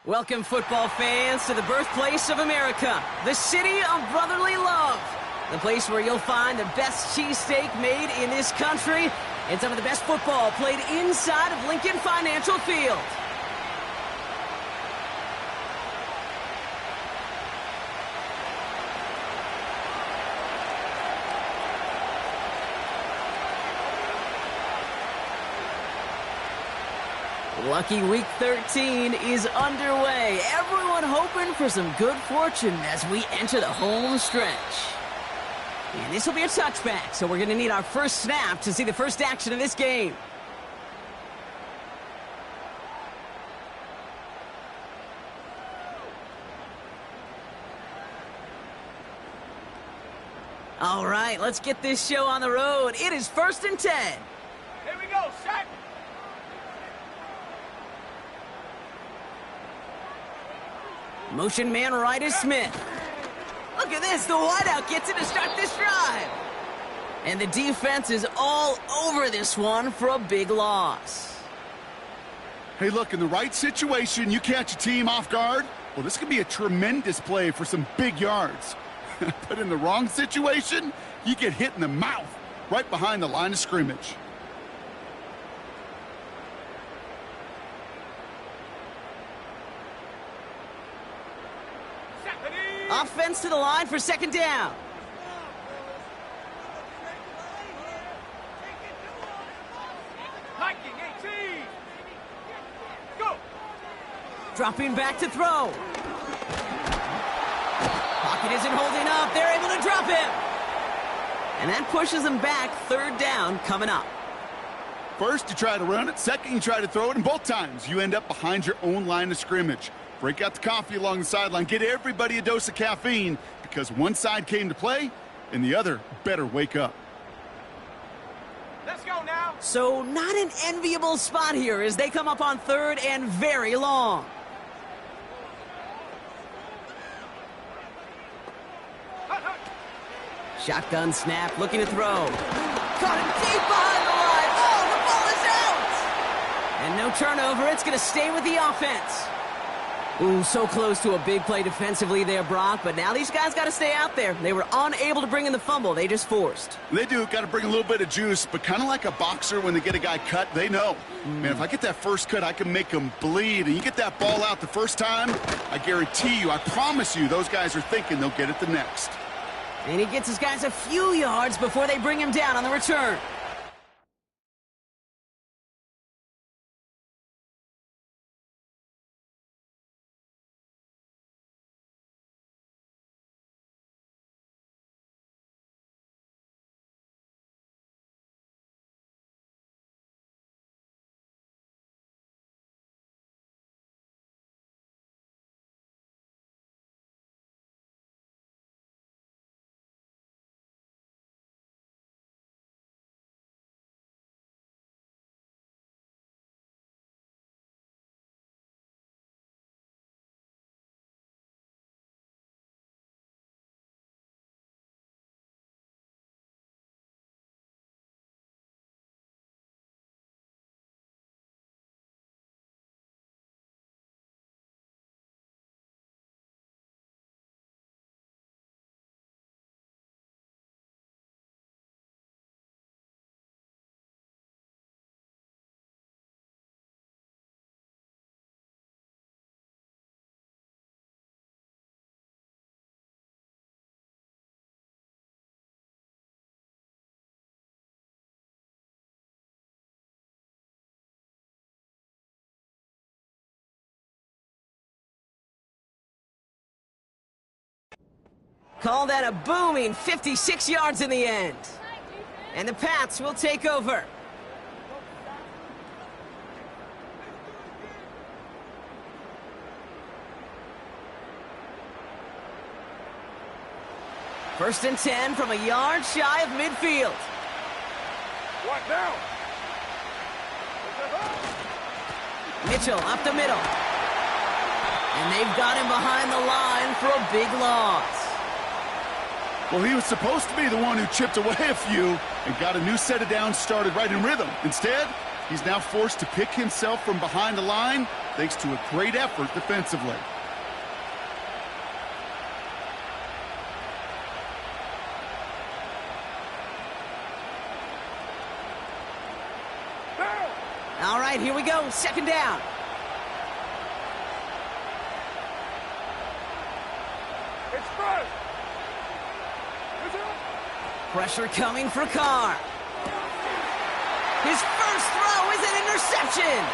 Welcome, football fans, to the birthplace of America, the city of brotherly love. The place where you'll find the best cheesesteak made in this country and some of the best football played inside of Lincoln Financial Field. Lucky Week 13 is underway. Everyone hoping for some good fortune as we enter the home stretch. And this will be a touchback, so we're going to need our first snap to see the first action of this game. All right, let's get this show on the road. It is 1st and 10. Here we go, set. Motion man right is Smith. Look at this, the wideout gets it to start this drive. And the defense is all over this one for a big loss. Hey, look, in the right situation, you catch a team off guard. Well, this could be a tremendous play for some big yards. But in the wrong situation, you get hit in the mouth right behind the line of scrimmage. Offense to the line for 2nd down. Hiking 18. Go. Dropping back to throw. Pocket isn't holding up. They're able to drop him. And that pushes them back. 3rd down coming up. First, you try to run it. Second, you try to throw it. And both times, you end up behind your own line of scrimmage. Break out the coffee along the sideline. Get everybody a dose of caffeine because one side came to play and the other better wake up. Let's go now. So not an enviable spot here as they come up on 3rd and very long. Shotgun snap, looking to throw. Caught him deep behind the line. Oh, the ball is out! And no turnover. It's going to stay with the offense. Ooh, so close to a big play defensively there, Brock, but now these guys got to stay out there. They were unable to bring in the fumble. They just forced. They do. Got to bring a little bit of juice, but kind of like a boxer when they get a guy cut, they know. Man, if I get that first cut, I can make them bleed. And you get that ball out the first time, I guarantee you, I promise you, those guys are thinking they'll get it the next. And he gets his guys a few yards before they bring him down on the return. Call that a booming 56 yards in the end. And the Pats will take over. First and 10 from a yard shy of midfield. What now? Mitchell up the middle. And they've got him behind the line for a big loss. Well, he was supposed to be the one who chipped away a few and got a new set of downs started right in rhythm. Instead, He's now forced to pick himself from behind the line thanks to a great effort defensively. All right, here we go. Second down. It's first. Pressure coming for Carr. His first throw is an interception.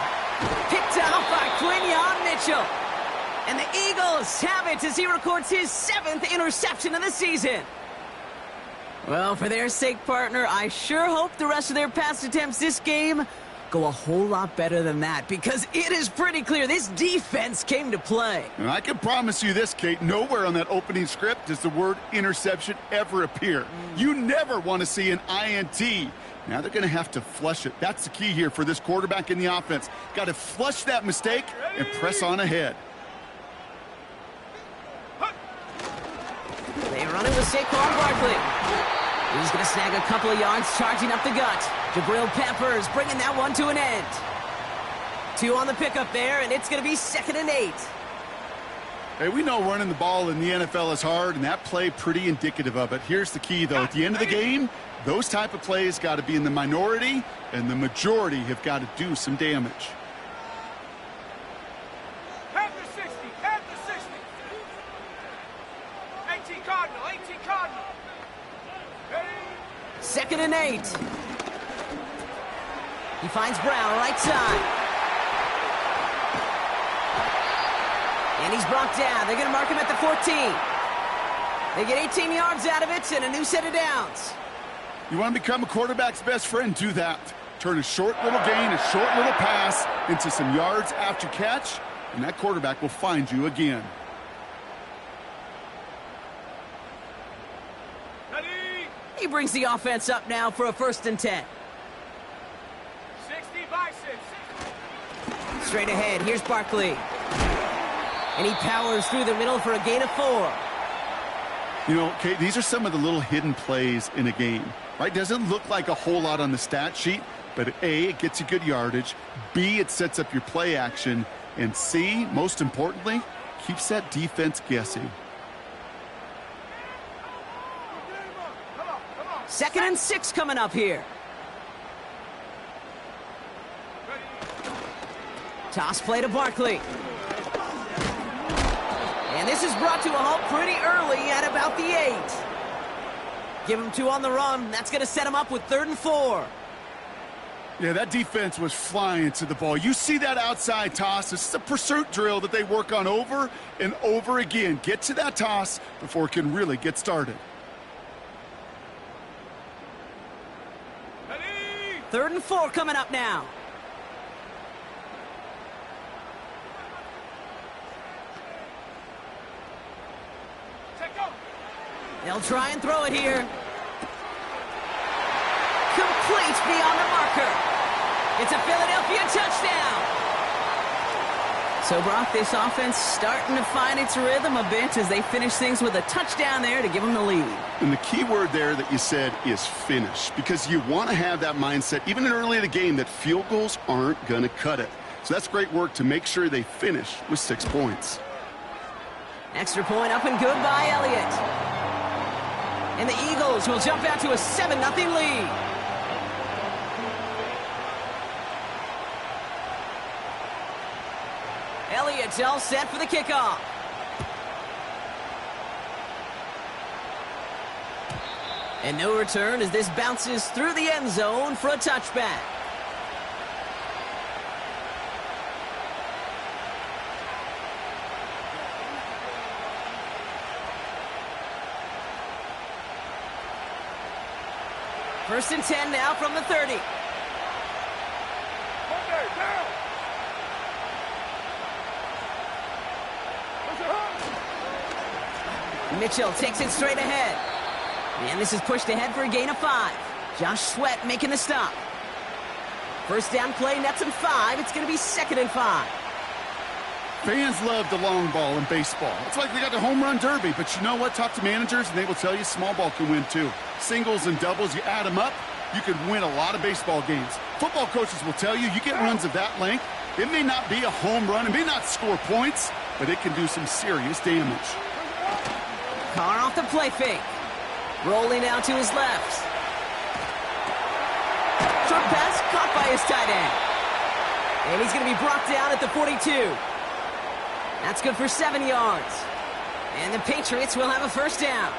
Picked off by Quinyon Mitchell. And the Eagles have it as he records his 7th interception of the season. Well, for their sake, partner, I sure hope the rest of their pass attempts this game go a whole lot better than that, because it is pretty clear this defense came to play. And I can promise you this, Kate, nowhere on that opening script does the word interception ever appear. You never want to see an INT. Now they're going to have to flush it. That's the key here for this quarterback in the offense. Got to flush that mistake and press on ahead. They run it with Saquon Barkley. He's going to snag a couple of yards, charging up the gut. Jabril Peppers bringing that one to an end. 2 on the pickup there, and it's going to be 2nd and 8. Hey, we know running the ball in the NFL is hard, and that play pretty indicative of it. Here's the key, though. At the end of the game, those type of plays got to be in the minority, and the majority have got to do some damage. At the 60, at the 60. 18 Cardinal, 18 Cardinal. 2nd and 8. He finds Brown right side. And he's brought down. They're going to mark him at the 14. They get 18 yards out of it and a new set of downs. You want to become a quarterback's best friend? Do that. Turn a short little gain, a short little pass into some yards after catch, and that quarterback will find you again. He brings the offense up now for a 1st and 10. 60 by 6. Straight ahead, here's Barkley. And he powers through the middle for a gain of 4. You know, Kate, these are some of the little hidden plays in a game, right? Doesn't look like a whole lot on the stat sheet, but A, it gets you good yardage. B, it sets up your play action. And C, most importantly, keeps that defense guessing. 2nd and 6 coming up here. Toss play to Barkley. And this is brought to a halt pretty early at about the 8. Give him 2 on the run. That's going to set him up with 3rd and 4. Yeah, that defense was flying to the ball. You see that outside toss. This is a pursuit drill that they work on over and over again. Get to that toss before it can really get started. 3rd and 4 coming up now. They'll try and throw it here. Complete beyond the marker. It's a Philadelphia touchdown. So, Brock, this offense starting to find its rhythm a bit as they finish things with a touchdown there to give them the lead. And the key word there that you said is finish, because you want to have that mindset, even early in the game, that field goals aren't going to cut it. So that's great work to make sure they finish with 6 points. Extra point up and good by Elliott. And the Eagles will jump out to a 7-0 lead. Elliott's all set for the kickoff. And no return as this bounces through the end zone for a touchback. First and 10 now from the 30. Mitchell takes it straight ahead. And this is pushed ahead for a gain of 5. Josh Sweat making the stop. First down play, nets him 5. It's going to be 2nd and 5. Fans love the long ball in baseball. It's like they got the home run derby, but you know what? Talk to managers and they will tell you small ball can win too. Singles and doubles, you add them up, you can win a lot of baseball games. Football coaches will tell you, you get runs of that length, it may not be a home run, it may not score points, but it can do some serious damage. Carr off the play fake. Rolling out to his left. Short pass caught by his tight end. And he's going to be brought down at the 42. That's good for 7 yards. And the Patriots will have a first down.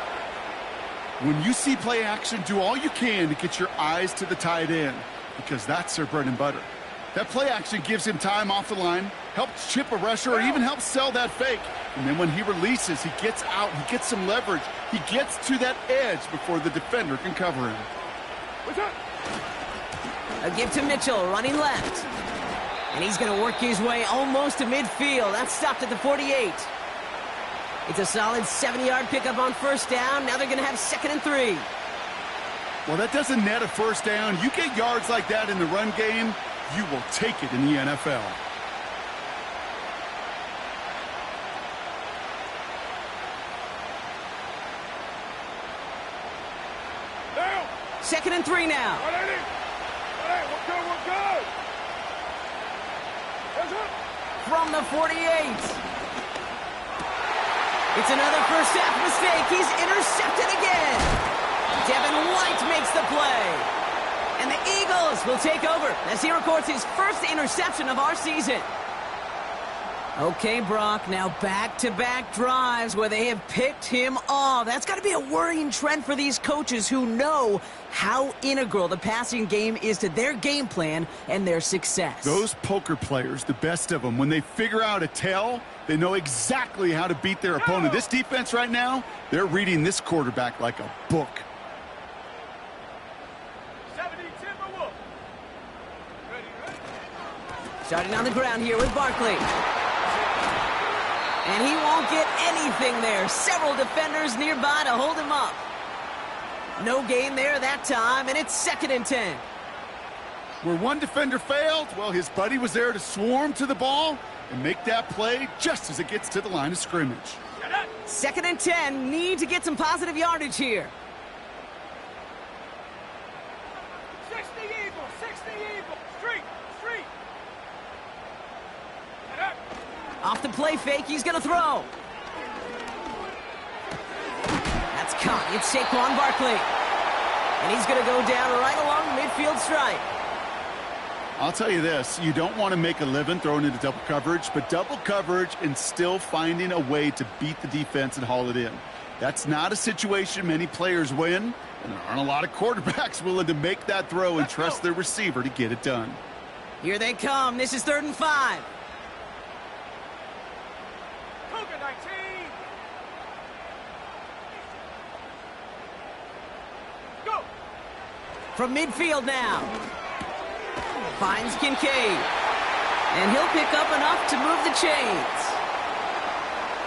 When you see play action, do all you can to get your eyes to the tight end, because that's their bread and butter. That play action gives him time off the line, helps chip a rusher, or even helps sell that fake. And then when he releases, he gets out, he gets some leverage. He gets to that edge before the defender can cover him. A give to Mitchell, running left. And he's going to work his way almost to midfield. That's stopped at the 48. It's a solid 70-yard pickup on first down. Now they're going to have 2nd and 3. Well, that doesn't net a first down. You get yards like that in the run game, you will take it in the NFL. Down. 2nd and 3 now. 180. 180. We're good. We're good. Hands up. From the 48. It's another first half mistake. He's intercepted again. Devin White makes the play. And the Eagles will take over as he records his first interception of our season. Okay, Brock, now back-to-back drives where they have picked him off. That's got to be a worrying trend for these coaches who know how integral the passing game is to their game plan and their success. Those poker players, the best of them, when they figure out a tell, they know exactly how to beat their opponent. This defense right now, they're reading this quarterback like a book. 70 Timberwolf. Ready. Starting on the ground here with Barkley. And he won't get anything there. Several defenders nearby to hold him up. No gain there that time, and it's 2nd and 10. Where one defender failed, well, his buddy was there to swarm to the ball and make that play just as it gets to the line of scrimmage. 2nd and 10, need to get some positive yardage here. 60 Eagle. 60 Eagle. Street. Street. Head up. Off the play fake, he's going to throw. That's caught. It's Saquon Barkley. And he's going to go down right along midfield stripe. I'll tell you this, you don't want to make a living throwing into double coverage, but double coverage and still finding a way to beat the defense and haul it in. That's not a situation many players win, and there aren't a lot of quarterbacks willing to make that throw and trust their receiver to get it done. Here they come. This is 3rd and 5. Cougar 19. Go. From midfield now. Finds Kincaid. And he'll pick up enough to move the chains.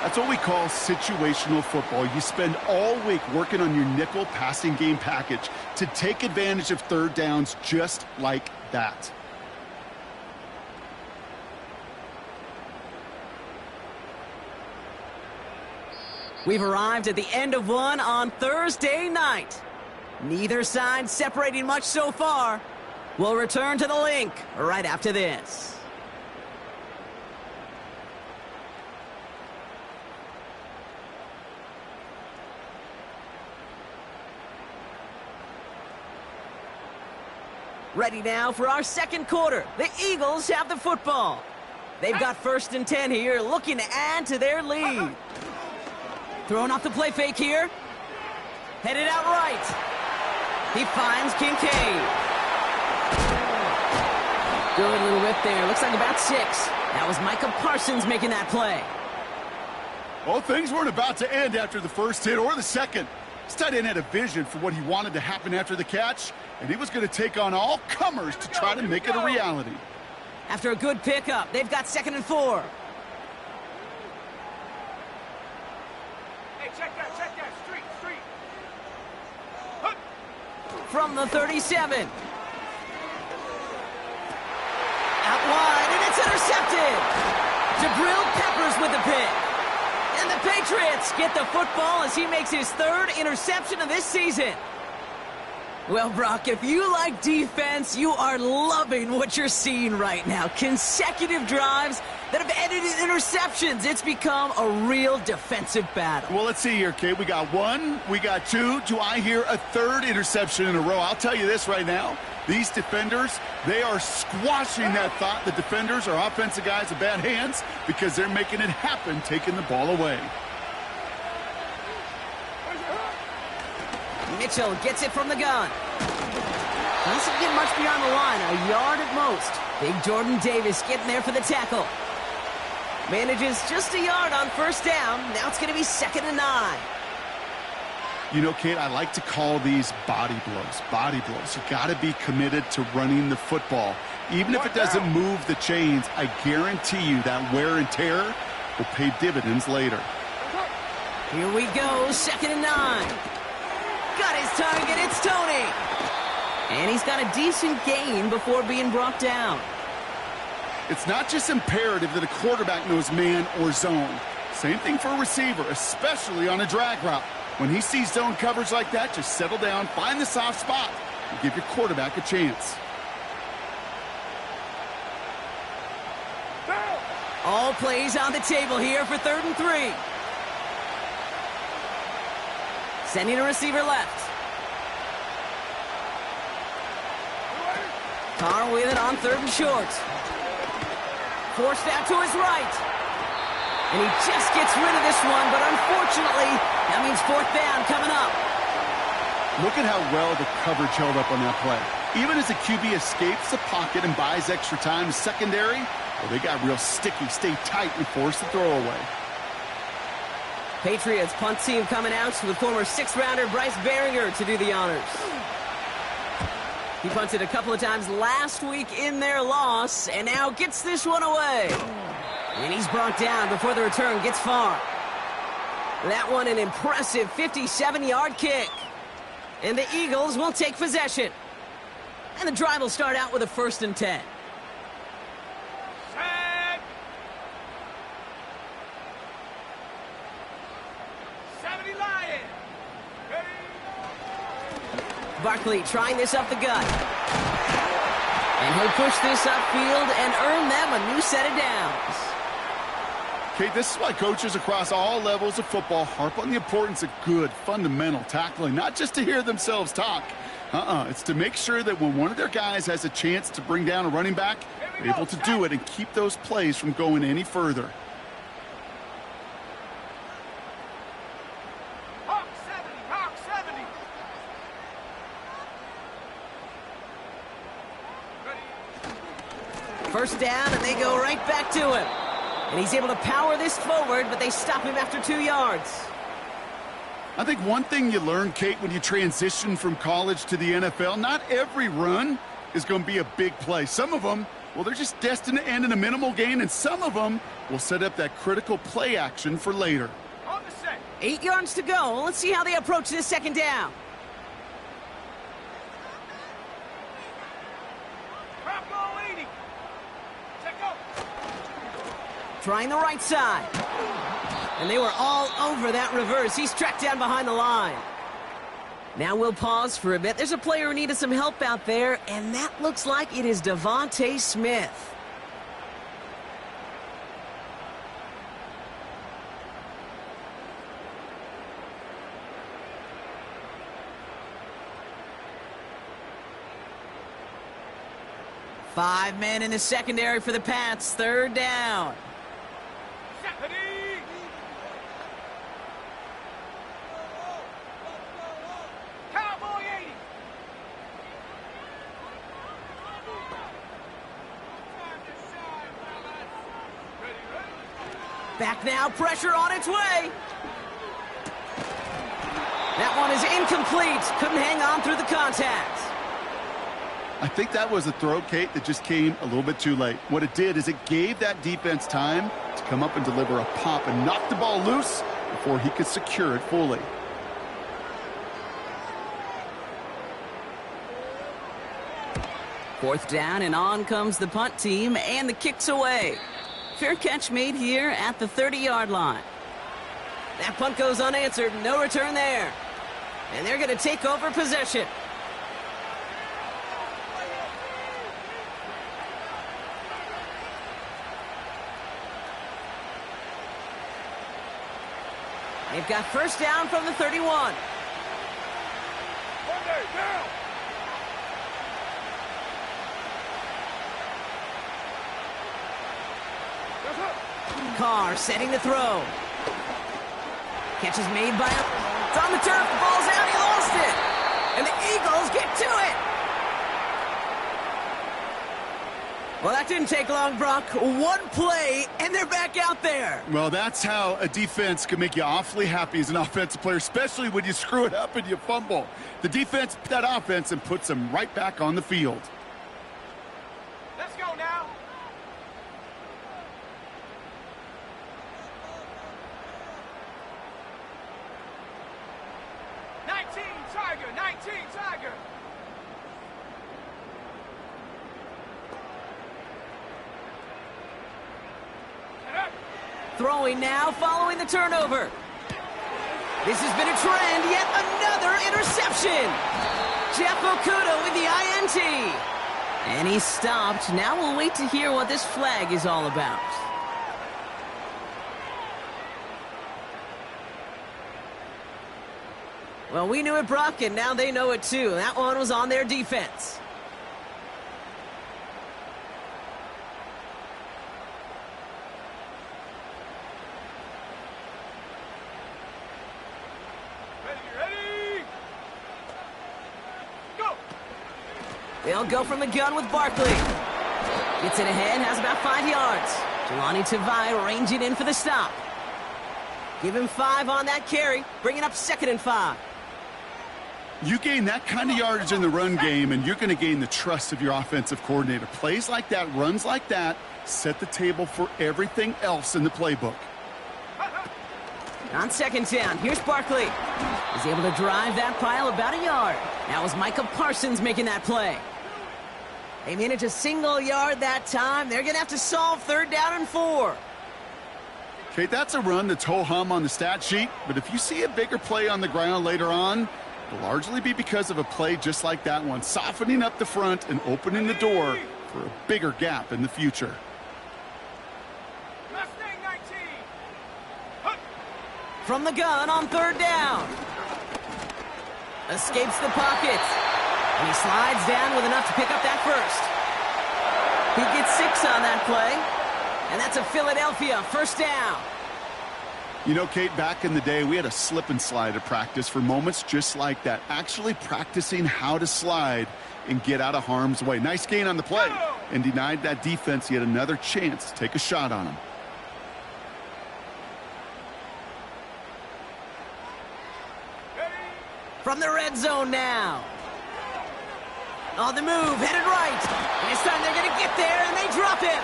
That's what we call situational football. You spend all week working on your nickel passing game package to take advantage of third downs just like that. We've arrived at the end of one on Thursday night. Neither side separating much so far. We'll return to the link right after this. Ready now for our second quarter. The Eagles have the football. They've got 1st and 10 here, looking to add to their lead. Throwing off the play fake here. Headed out right. He finds Kincaid. Good little whip there. Looks like about 6. That was Micah Parsons making that play. Well, things weren't about to end after the first hit or the second. This tight end had a vision for what he wanted to happen after the catch, and he was going to take on all comers to try to make it a reality. After a good pickup, they've got 2nd and 4. Hey, check that. Street. From the 37. Out wide, and it's intercepted. Jabril Peppers with the pick. And the Patriots get the football as he makes his 3rd interception of this season. Well, Brock, if you like defense, you are loving what you're seeing right now. Consecutive drives that have ended in interceptions. It's become a real defensive battle. Well, let's see here, Kate. We got one, we got two. Do I hear a third interception in a row? I'll tell you this right now. These defenders, they are squashing that thought. The defenders are offensive guys with bad hands because they're making it happen, taking the ball away. Mitchell gets it from the gun. Doesn't get much beyond the line, a yard at most. Big Jordan Davis getting there for the tackle. Manages just a yard on first down. Now it's going to be 2nd and 9. You know, Kate, I like to call these body blows. Body blows. You got to be committed to running the football. Even if it doesn't move the chains, I guarantee you that wear and tear will pay dividends later. Here we go, 2nd and 9. Got his target, it's Tony. And he's got a decent gain before being brought down. It's not just imperative that a quarterback knows man or zone. Same thing for a receiver, especially on a drag route. When he sees zone coverage like that, just settle down, find the soft spot, and give your quarterback a chance. All plays on the table here for 3rd and 3. Sending a receiver left. Carr with it on 3rd and short. Forced out to his right. And he just gets rid of this one, but unfortunately, that means 4th down coming up. Look at how well the coverage held up on that play. Even as the QB escapes the pocket and buys extra time, secondary, well, they got real sticky, stay tight, and force the throw away. Patriots punt team coming out with former 6th-rounder Bryce Baringer to do the honors. He punted a couple of times last week in their loss, and now gets this one away. And he's brought down before the return gets far. That one an impressive 57-yard kick. And the Eagles will take possession. And the drive will start out with a 1st and 10. Set. 70 Lions. Ready. Barkley trying this up the gut. And he'll push this upfield and earn them a new set of downs. Okay, this is why coaches across all levels of football harp on the importance of good, fundamental tackling, not just to hear themselves talk. It's to make sure that when one of their guys has a chance to bring down a running back, they're able to do it and keep those plays from going any further. Hawk 70. Hawk 70. Ready. 1st down, and they go right back to him. And he's able to power this forward, but they stop him after 2 yards. I think one thing you learn, Kate, when you transition from college to the NFL, not every run is going to be a big play. Some of them, well, they're just destined to end in a minimal gain, and some of them will set up that critical play action for later. On the set. 8 yards to go. Let's see how they approach this 2nd down. Drop ball 80. Check out. Trying the right side. And they were all over that reverse. He's tracked down behind the line. Now we'll pause for a bit. There's a player who needed some help out there, and that looks like it is Devontae Smith. Five men in the secondary for the Pats. 3rd down. Ready. Cowboy 80. Back now, pressure on its way. That one is incomplete. Couldn't hang on through the contact. I think that was a throw, Kate, that just came a little bit too late. What it did is it gave that defense time to come up and deliver a pop and knock the ball loose before he could secure it fully. Fourth down, and on comes the punt team, and the kick's away. Fair catch made here at the 30-yard line. That punt goes unanswered. No return there. And they're going to take over possession. They've got first down from the 31. Monday, down. That's up. Carr setting to throw. Catch is made by him. It's on the turf. The ball's out. He lost it. And the Eagles get to it. Well, that didn't take long, Brock. One play, and they're back out there. Well, that's how a defense can make you awfully happy as an offensive player, especially when you screw it up and you fumble. The defense put that offense and puts them right back on the field. Let's go now. Tiger, 19 Tiger. Throwing now, following the turnover. This has been a trend, yet another interception. Jeff Okuda with the INT. And he's stopped. Now we'll wait to hear what this flag is all about. Well, we knew it, Brock, and now they know it too. That one was on their defense. Ready? Go! They'll go from the gun with Barkley. Gets it ahead, has about 5 yards. Jelani Tavai ranging in for the stop. Give him 5 on that carry, bringing up 2nd and 5. You gain that kind of yardage in the run game, and you're going to gain the trust of your offensive coordinator. Plays like that, runs like that, set the table for everything else in the playbook. On 2nd down, here's Barkley. He's able to drive that pile about a yard. That was Micah Parsons making that play. They managed a single yard that time. They're going to have to solve 3rd down and 4. Okay, that's a run that's ho-hum on the stat sheet, but if you see a bigger play on the ground later on, it'll largely be because of a play just like that one, softening up the front and opening the door for a bigger gap in the future. Mustang 19. From the gun on 3rd down. Escapes the pocket. And he slides down with enough to pick up that first. He gets 6 on that play. And that's a Philadelphia 1st down. You know, Kate, back in the day, we had a slip and slide at practice for moments just like that. Actually practicing how to slide and get out of harm's way. Nice gain on the play and denied that defense yet another chance to take a shot on him. From the red zone now. On the move, headed right. And this time they're going to get there, and they drop him.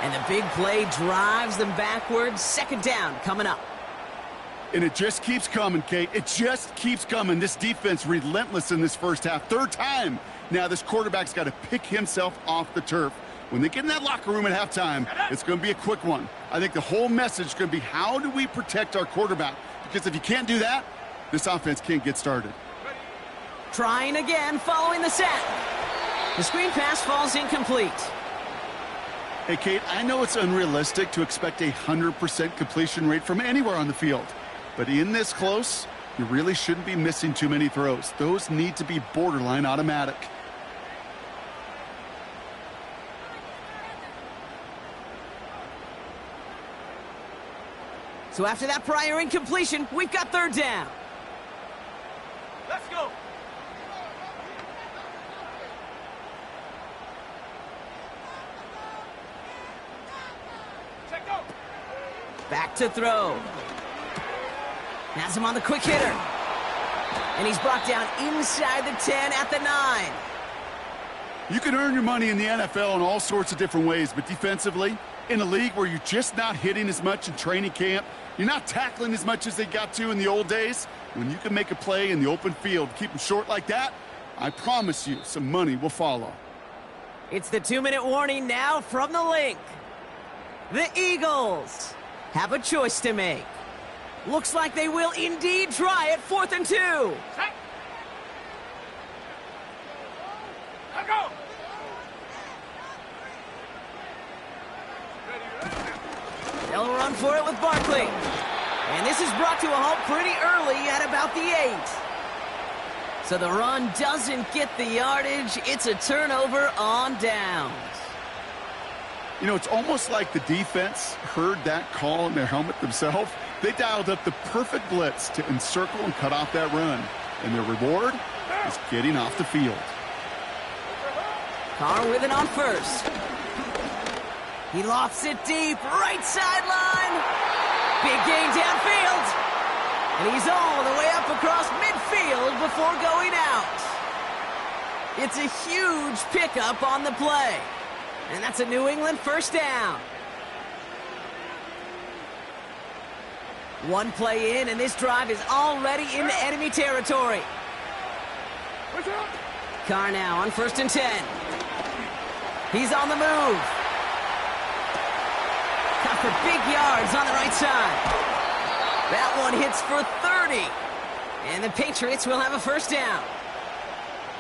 And the big play drives them backwards. 2nd down coming up. And it just keeps coming, Kate. It just keeps coming. This defense relentless in this first half. 3rd time now this quarterback's got to pick himself off the turf. When they get in that locker room at halftime, it's going to be a quick one. I think the whole message is going to be, how do we protect our quarterback? Because if you can't do that, this offense can't get started. Trying again, following the sack. The screen pass falls incomplete. Hey, Kate, I know it's unrealistic to expect a 100% completion rate from anywhere on the field. But in this close, you really shouldn't be missing too many throws. Those need to be borderline automatic. So after that prior incompletion, we've got 3rd down. Let's go. Check go. Back to throw. Has him on the quick hitter. And he's brought down inside the 10 at the 9. You can earn your money in the NFL in all sorts of different ways, but defensively, in a league where you're just not hitting as much in training camp, you're not tackling as much as they got to in the old days, when you can make a play in the open field, keep them short like that, I promise you some money will follow. It's the 2-minute warning now from the link. The Eagles have a choice to make. Looks like they will indeed try it. 4th and 2. Check. Let go. They'll run for it with Barkley. And this is brought to a halt pretty early at about the 8. So the run doesn't get the yardage. It's a turnover on downs. You know, it's almost like the defense heard that call in their helmet themselves. They dialed up the perfect blitz to encircle and cut off that run. And their reward is getting off the field. Carr with it on first. He lofts it deep, right sideline. Big gain downfield. And he's all the way up across midfield before going out. It's a huge pickup on the play. And that's a New England first down. One play in, and this drive is already into enemy territory. Carr now on 1st and 10. He's on the move. Got for big yards on the right side. That one hits for 30. And the Patriots will have a first down.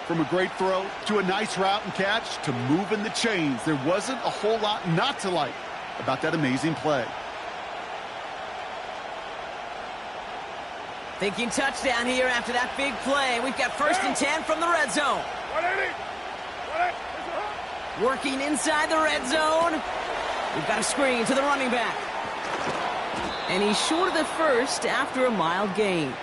From a great throw to a nice route and catch to moving the chains, there wasn't a whole lot not to like about that amazing play. Thinking touchdown here after that big play. We've got 1st and 10 from the red zone. Working inside the red zone. We've got a screen to the running back. And he's short of the first after a mild gain.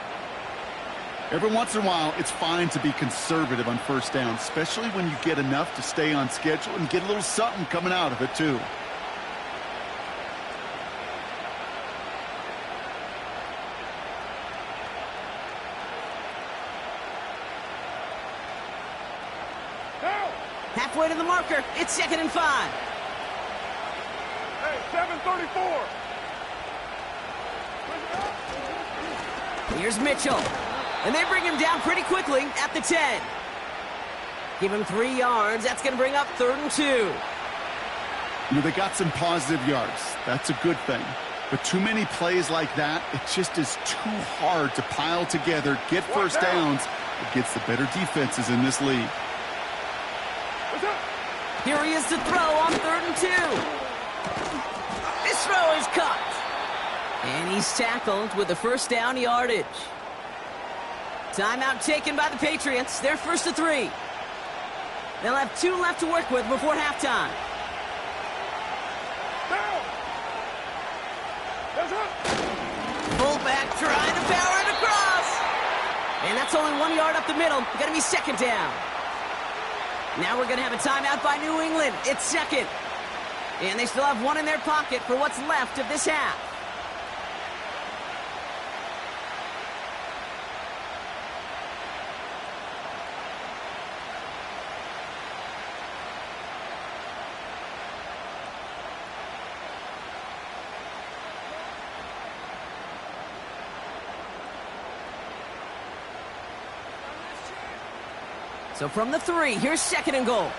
Every once in a while, it's fine to be conservative on first down, especially when you get enough to stay on schedule and get a little something coming out of it, too. Halfway to the marker. It's 2nd and 5. Hey, 7:34. Here's Mitchell. And they bring him down pretty quickly at the 10. Give him 3 yards. That's going to bring up 3rd and 2. You know, they got some positive yards. That's a good thing. But too many plays like that, it just is too hard to pile together, get first downs against the better defenses in this league. Here he is to throw on 3rd and 2. This throw is caught. And he's tackled with the first down yardage. Timeout taken by the Patriots. They're 1st and 3. They'll have 2 left to work with before halftime. Fullback trying to power it across. And that's only 1 yard up the middle. Going to be 2nd down. Now we're going to have a timeout by New England. It's 2nd. And they still have 1 in their pocket for what's left of this half. So from the 3, here's 2nd and goal.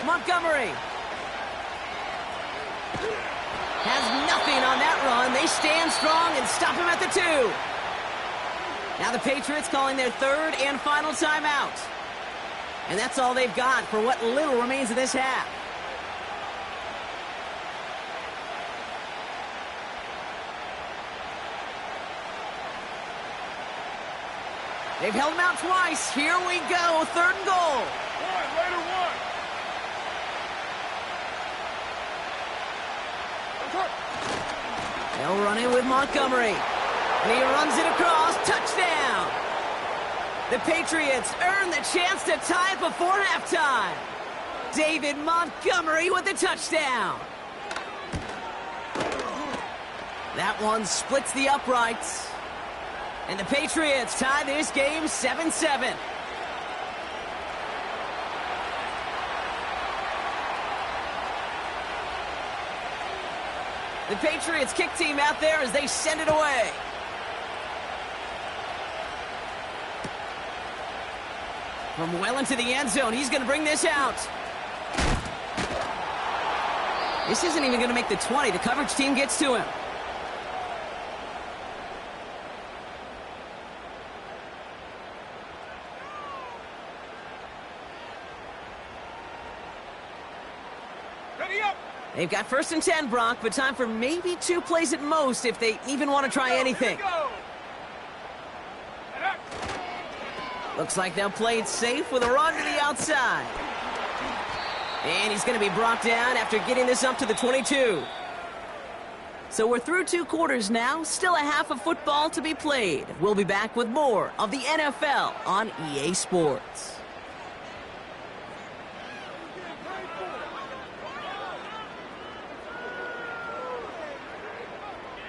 Montgomery has nothing on that run. They stand strong and stop him at the 2. Now the Patriots calling their 3rd and final timeout. And that's all they've got for what little remains of this half. They've held him out twice. Here we go. 3rd and goal. Raider 1. They'll run in with Montgomery. And he runs it across. Touchdown. The Patriots earn the chance to tie it before halftime. David Montgomery with the touchdown. That one splits the uprights. And the Patriots tie this game 7-7. The Patriots kick team out there as they send it away. From well into the end zone, he's going to bring this out. This isn't even going to make the 20. The coverage team gets to him. They've got 1st and 10, Brock, but time for maybe 2 plays at most if they even want to try anything. Looks like they'll play it safe with a run to the outside. And he's going to be brought down after getting this up to the 22. So we're through 2 quarters now, still a half of football to be played. We'll be back with more of the NFL on EA Sports.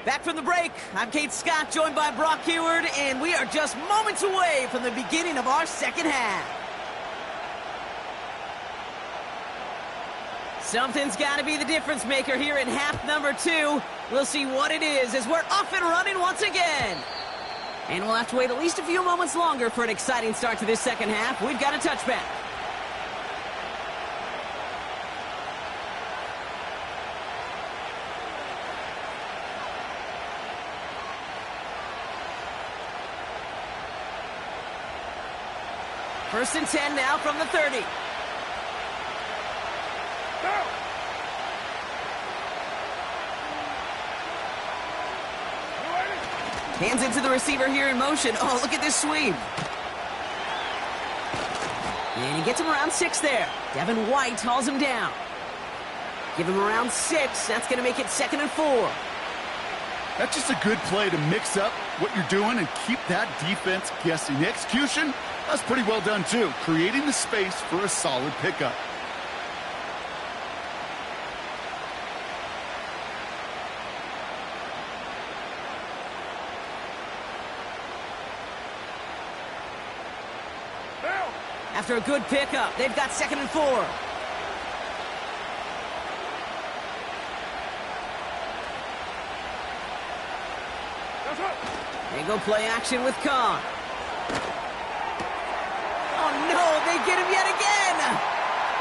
Back from the break, I'm Kate Scott, joined by Brock Heward, and we are just moments away from the beginning of our second half. Something's got to be the difference maker here in half number 2. We'll see what it is as we're off and running once again. And we'll have to wait at least a few moments longer for an exciting start to this second half. We've got a touchback. First and 10 now from the 30. Hands into the receiver here in motion. Oh, look at this sweep. And he gets him around 6 there. Devin White hauls him down. Give him around 6. That's going to make it 2nd and 4. That's just a good play to mix up what you're doing and keep that defense guessing. The execution, that's pretty well done too. Creating the space for a solid pickup. After a good pickup, they've got 2nd and 4. They go play action with Khan. Oh no, they get him yet again.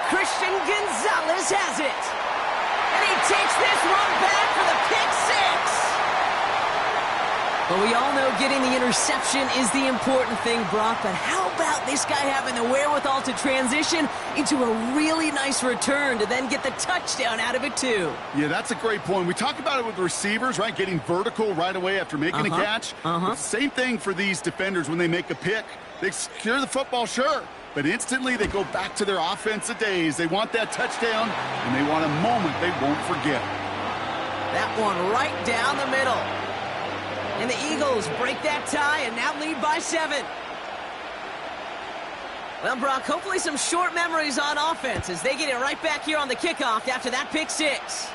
Christian Gonzalez has it. And he takes this one back for the pick 6. But we all know getting the interception is the important thing, Brock. But how about this guy having the wherewithal to transition into a really nice return to then get the touchdown out of it, too? Yeah, that's a great point. We talk about it with receivers, right? Getting vertical right away after making a catch. It's the same thing for these defenders when they make a pick. They secure the football, sure, but instantly they go back to their offensive days. They want that touchdown, and they want a moment they won't forget. That one right down the middle. And the Eagles break that tie and now lead by 7. Well, Brock, hopefully some short memories on offense as they get it right back here on the kickoff after that pick 6.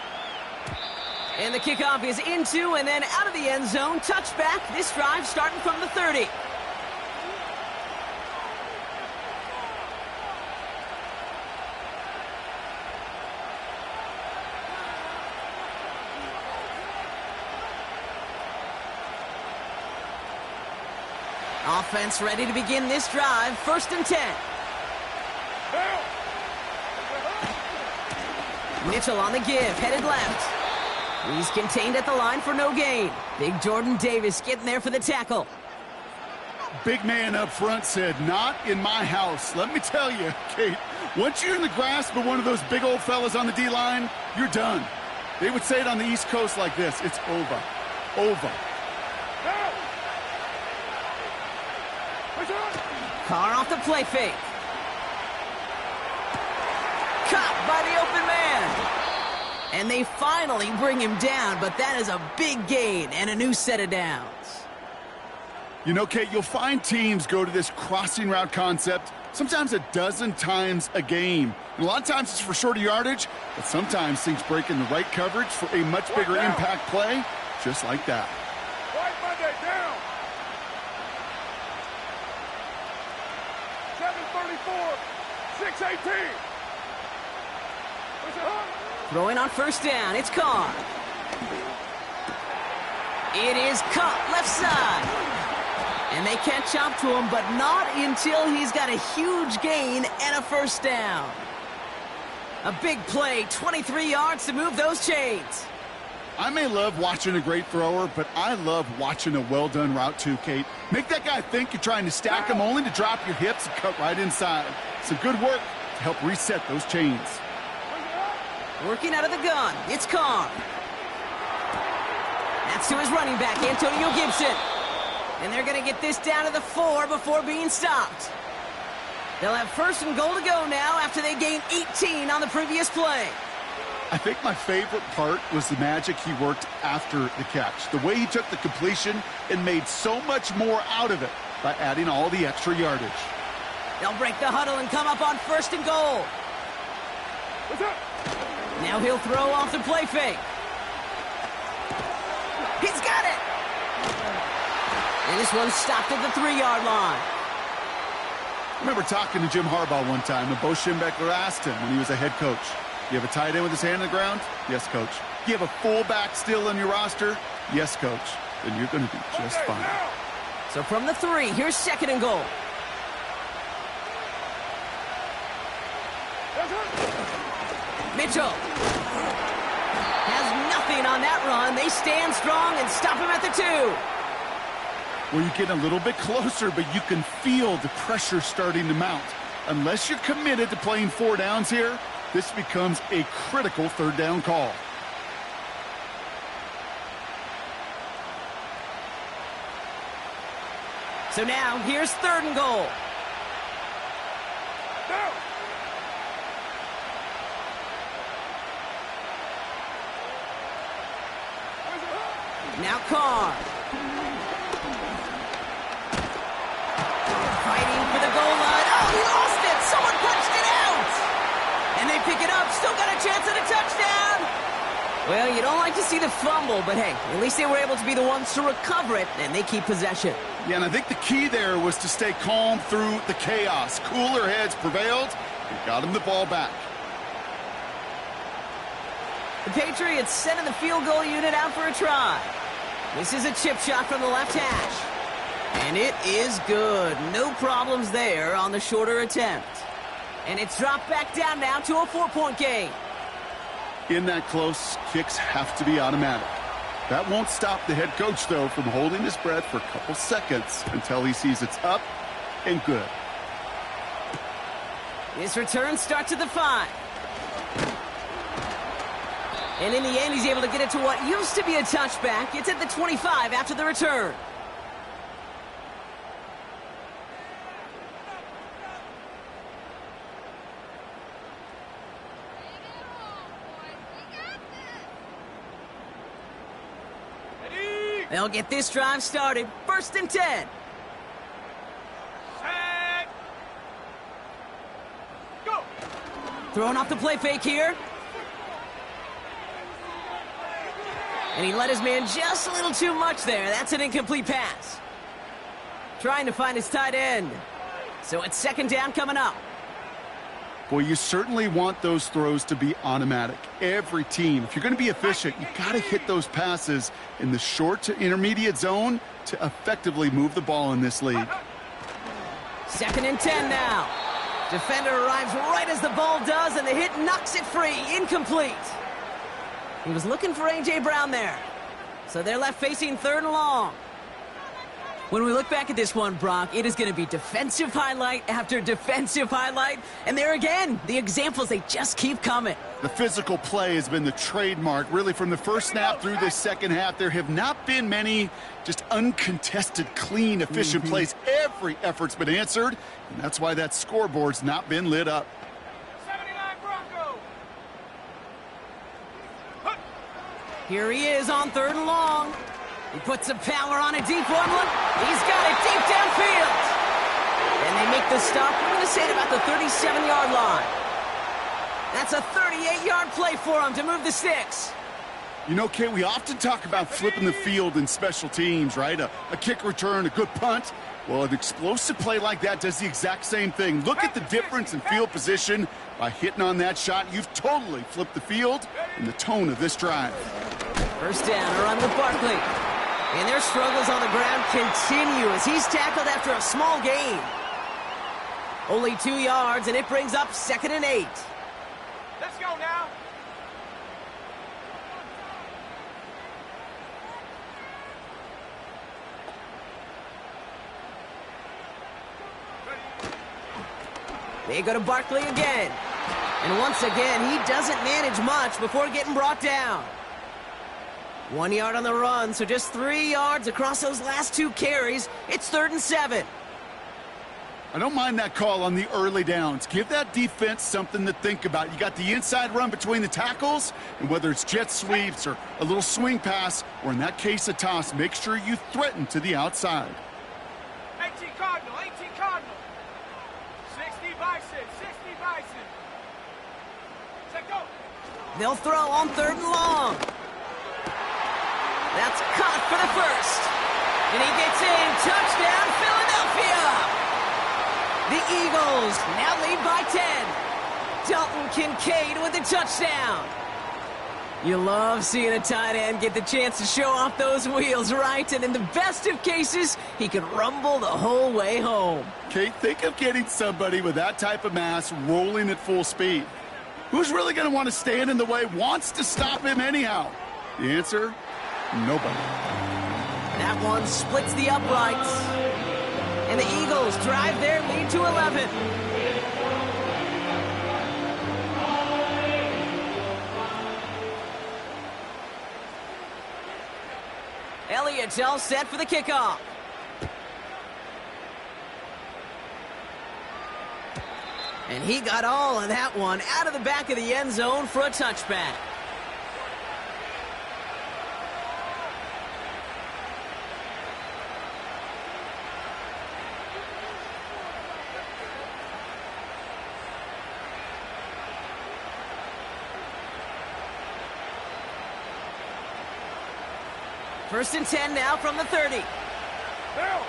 And the kickoff is into and then out of the end zone. Touchback, this drive starting from the 30. Offense ready to begin this drive. 1st and 10. Mitchell on the give, headed left. He's contained at the line for no gain. Big Jordan Davis getting there for the tackle. Big man up front said, "Not in my house." Let me tell you, Kate, once you're in the grasp of one of those big old fellas on the D-line, you're done. They would say it on the East Coast like this: it's over. Over. Carr off the play fake. Caught by the open man. And they finally bring him down, but that is a big gain and a new set of downs. You know, Kate, you'll find teams go to this crossing route concept sometimes a dozen times a game. And a lot of times it's for shorter yardage, but sometimes things break in the right coverage for a much bigger impact play, just like that. White Monday down. 7:34, 6:18. Throwing on 1st down, it's Carr. It is caught left side. And they catch up to him, but not until he's got a huge gain and a 1st down. A big play, 23 yards to move those chains. I may love watching a great thrower, but I love watching a well-done route too, Kate. Make that guy think you're trying to stack him only to drop your hips and cut right inside. Some good work to help reset those chains. Working out of the gun, it's Carr. That's to his running back, Antonio Gibson. And they're going to get this down to the 4 before being stopped. They'll have 1st and goal to go now after they gained 18 on the previous play. I think my favorite part was the magic he worked after the catch. The way he took the completion and made so much more out of it by adding all the extra yardage. They'll break the huddle and come up on 1st and goal. Now he'll throw off the play fake. He's got it! And this one's stopped at the 3-yard line. I remember talking to Jim Harbaugh one time, and Bo Schembechler asked him when he was a head coach, you have a tight end with his hand on the ground? Yes, coach. You have a fullback still on your roster? Yes, coach. Then you're going to be just fine. So from the 3, here's 2nd and goal. Mitchell has nothing on that run. They stand strong and stop him at the 2. Well, you get a little bit closer, but you can feel the pressure starting to mount. Unless you're committed to playing 4 downs here, this becomes a critical 3rd down call. So now, here's 3rd and goal. Now Carr. Fighting for the goal line. Oh, he lost it! Someone punched it out! And they pick it up. Still got a chance at a touchdown! Well, you don't like to see the fumble, but hey, at least they were able to be the ones to recover it, and they keep possession. Yeah, and I think the key there was to stay calm through the chaos. Cooler heads prevailed and got them the ball back. The Patriots sending the field goal unit out for a try. This is a chip shot from the left hash. And it is good. No problems there on the shorter attempt. And it's dropped back down now to a 4-point game. In that close, kicks have to be automatic. That won't stop the head coach, though, from holding his breath for a couple seconds until he sees it's up and good. This return starts at the 5. And in the end, he's able to get it to what used to be a touchback. It's at the 25 after the return. They'll get this drive started. 1st and 10. Set. Go. Throwing off the play fake here. And he let his man just a little too much there. That's an incomplete pass. Trying to find his tight end. So it's 2nd down coming up. Well, you certainly want those throws to be automatic. Every team, if you're going to be efficient, you've got to hit those passes in the short to intermediate zone to effectively move the ball in this league. 2nd and 10 now. Defender arrives right as the ball does, and the hit knocks it free. Incomplete. He was looking for A.J. Brown there. So they're left facing 3rd and long. When we look back at this one, Brock, it is going to be defensive highlight after defensive highlight. And there again, the examples, they just keep coming. The physical play has been the trademark, really, from the first snap through this 2nd half. There have not been many just uncontested, clean, efficient plays. Every effort's been answered, and that's why that scoreboard's not been lit up. 79 Bronco. Here he is on 3rd and long. He puts some power on a deep one. He's got it deep downfield. And they make the stop. We're going to say at about the 37-yard line. That's a 38-yard play for him to move the sticks. You know, Kate, we often talk about flipping the field in special teams, right? A kick return, a good punt. Well, an explosive play like that does the exact same thing. Look at the difference in field position. By hitting on that shot, you've totally flipped the field and the tone of this drive. 1st down, a run with Barkley. And their struggles on the ground continue as he's tackled after a small gain. Only 2 yards, and it brings up 2nd and 8. Let's go now. They go to Barkley again. And once again, he doesn't manage much before getting brought down. 1 yard on the run, so just 3 yards across those last 2 carries. It's 3rd and 7. I don't mind that call on the early downs. Give that defense something to think about. You got the inside run between the tackles, and whether it's jet sweeps or a little swing pass, or in that case a toss, make sure you threaten to the outside. 18 Cardinal, 18 Cardinal. 60 Bison, 60 Bison. Check go. They'll throw on 3rd and long. That's caught for the first. And he gets in. Touchdown, Philadelphia! The Eagles now lead by 10. Dalton Kincaid with a touchdown. You love seeing a tight end get the chance to show off those wheels, right? And in the best of cases, he can rumble the whole way home. Kate, think of getting somebody with that type of mass rolling at full speed. Who's really going to want to stand in the way, wants to stop him anyhow? The answer? Nobody. That one splits the uprights. And the Eagles drive their lead to 11. Elliott's all set for the kickoff. And he got all of that one out of the back of the end zone for a touchback. First and 10 now from the 30. Down.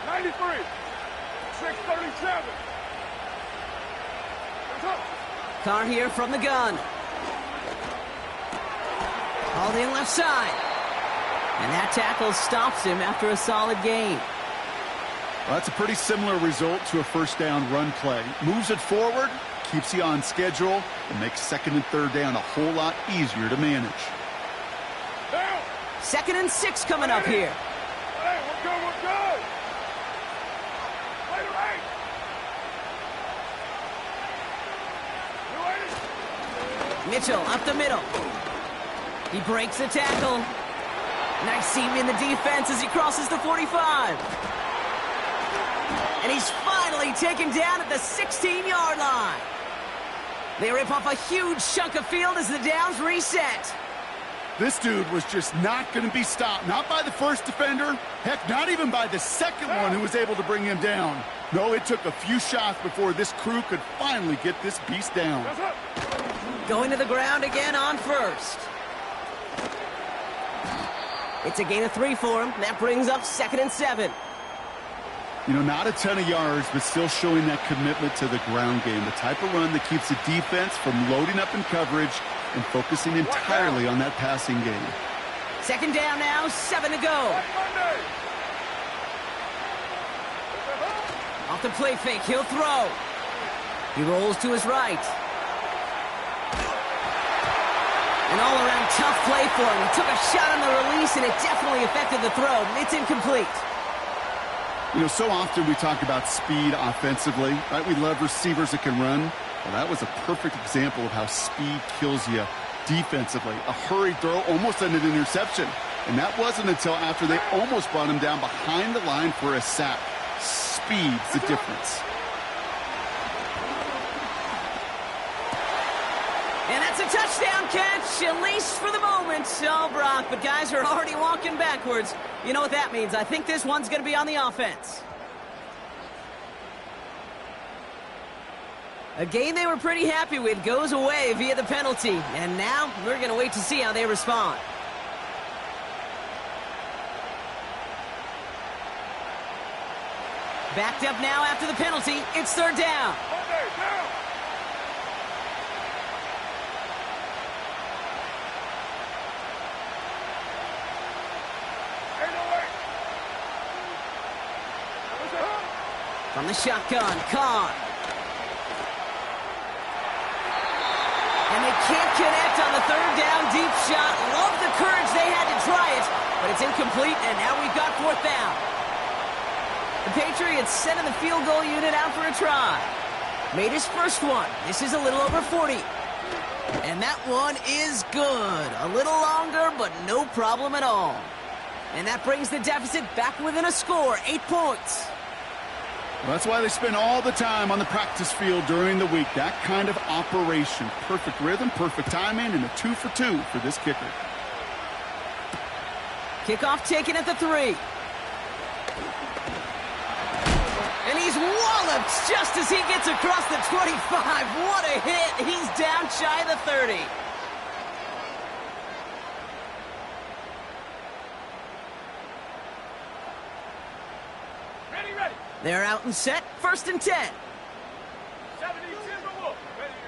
93. 637. Carr here from the gun. Hauled in left side. And that tackle stops him after a solid gain. Well, that's a pretty similar result to a first down run play. Moves it forward, keeps you on schedule, and makes 2nd and 3rd down a whole lot easier to manage. Down. 2nd and 6 coming up here. Hey, we're good, we're good. Play the right. You ready? Mitchell up the middle. He breaks the tackle. Nice seam in the defense as he crosses the 45. And he's finally taken down at the 16-yard line. They rip off a huge chunk of field as the downs reset. This dude was just not going to be stopped. Not by the first defender. Heck, not even by the second one who was able to bring him down. No, it took a few shots before this crew could finally get this beast down. Going to the ground again on first. It's a gain of 3 for him. That brings up 2nd and 7. You know, not a ton of yards, but still showing that commitment to the ground game. The type of run that keeps the defense from loading up in coverage and focusing entirely on that passing game. 2nd down now, 7 to go. Off the play fake, he'll throw. He rolls to his right. An all-around tough play for him. He took a shot on the release, and it definitely affected the throw. It's incomplete. You know, so often we talk about speed offensively, right? We love receivers that can run. Well, that was a perfect example of how speed kills you defensively. A hurried throw almost ended an interception. And that wasn't until after they almost brought him down behind the line for a sack. Speed's the difference. And that's a touchdown catch, at least for the moment. Oh, Brock, but guys are already walking backwards. You know what that means. I think this one's going to be on the offense. A game they were pretty happy with goes away via the penalty. And now we're going to wait to see how they respond. Backed up now after the penalty. It's 3rd down. Down. From the shotgun, Carr. And they can't connect on the 3rd down deep shot. Love the courage they had to try it, but it's incomplete, and now we've got 4th down. Patriots sending the field goal unit out for a try. Made his first one. This is a little over 40. And that one is good. A little longer, but no problem at all. And that brings the deficit back within a score, 8 points. Well, that's why they spend all the time on the practice field during the week. That kind of operation. Perfect rhythm, perfect timing, and a 2 for 2 for this kicker. Kickoff taken at the 3. And he's walloped just as he gets across the 25. What a hit. He's down shy of the 30. Ready. They're out and set. 1st and 10. 70 Timberwolves.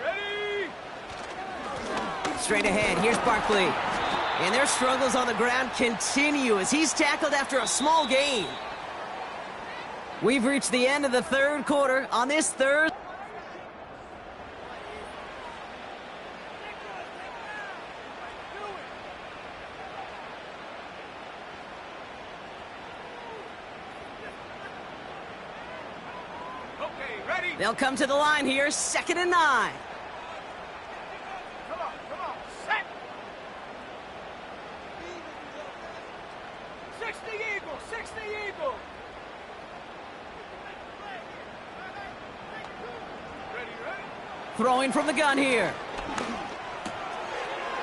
Ready. Straight ahead. Here's Barkley. And their struggles on the ground continue as he's tackled after a small gain. We've reached the end of the 3rd quarter on this 3rd. Okay, ready. They'll come to the line here, 2nd and 9. Come on. Set. 60 Eagles. Ready. Throwing from the gun here.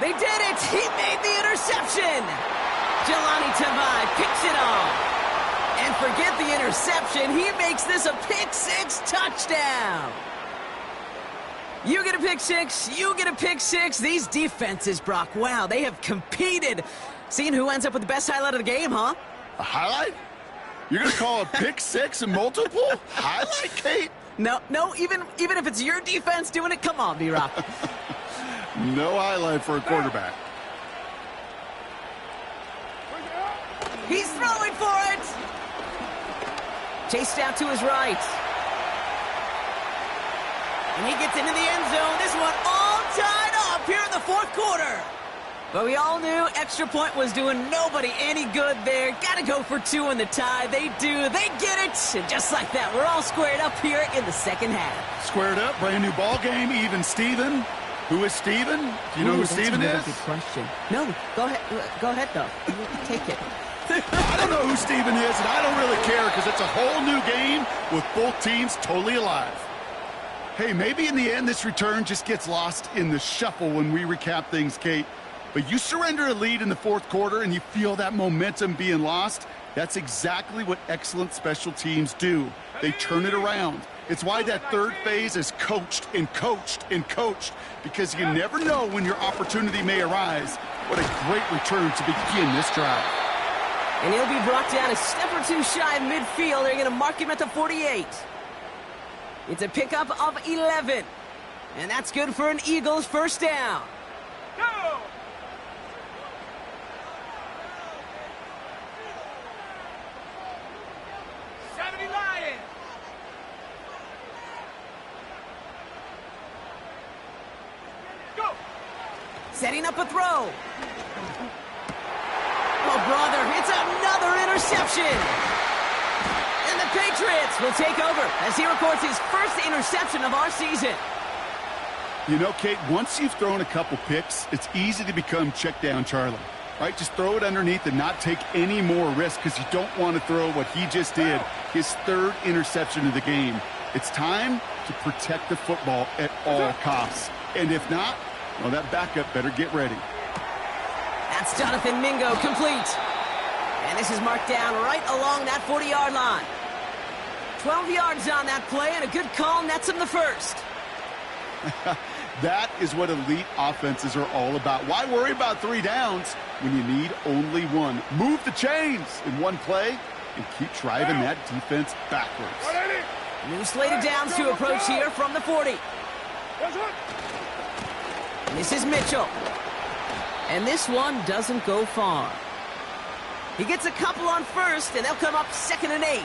They did it! He made the interception! NE PHI picks it off. And forget the interception, he makes this a pick-6 touchdown! You get a pick-6, you get a pick-6. These defenses, Brock, wow, they have competed. Seeing who ends up with the best highlight of the game, huh? A highlight? You're going to call a pick 6 and multiple? Highlight, Kate? No, even if it's your defense doing it, come on, B-Rock. No highlight for a quarterback. He's throwing for it! Chased out to his right. And he gets into the end zone. This one all tied up here in the 4th quarter. But we all knew extra point was doing nobody any good there. Got to go for 2 in the tie. They do. They get it. And just like that, we're all squared up here in the 2nd half. Squared up, brand new ball game, even Steven. Who is Steven? Do you know who Steven is? That's a good question. No, go ahead, though. Take it. I don't know who Steven is, and I don't really care because it's a whole new game with both teams totally alive. Hey, maybe in the end this return just gets lost in the shuffle when we recap things, Kate. But you surrender a lead in the 4th quarter and you feel that momentum being lost. That's exactly what excellent special teams do. They turn it around. It's why that 3rd phase is coached and coached and coached, because you never know when your opportunity may arise. What a great return to begin this drive. And he'll be brought down a step or 2 shy of midfield. They're going to mark him at the 48. It's a pickup of 11. And that's good for an Eagles 1st down. Go! Lions. Go! Setting up a throw. Oh, brother, it's another interception. And the Patriots will take over as he records his 1st interception of our season. You know, Kate, once you've thrown a couple picks, it's easy to become check down Charlie, right? Just throw it underneath and not take any more risk because you don't want to throw what he just did, his 3rd interception of the game. It's time to protect the football at all costs. And if not, well, that backup better get ready. That's Jonathan Mingo, complete. And this is marked down right along that 40-yard line. 12 yards on that play, and a good call nets him the 1st. That is what elite offenses are all about. Why worry about 3 downs when you need only 1? Move the chains in one play and keep driving that defense backwards. New slated downs to approach here from the 40. And this is Mitchell. And this one doesn't go far. He gets a couple on 1st, and they'll come up 2nd and 8.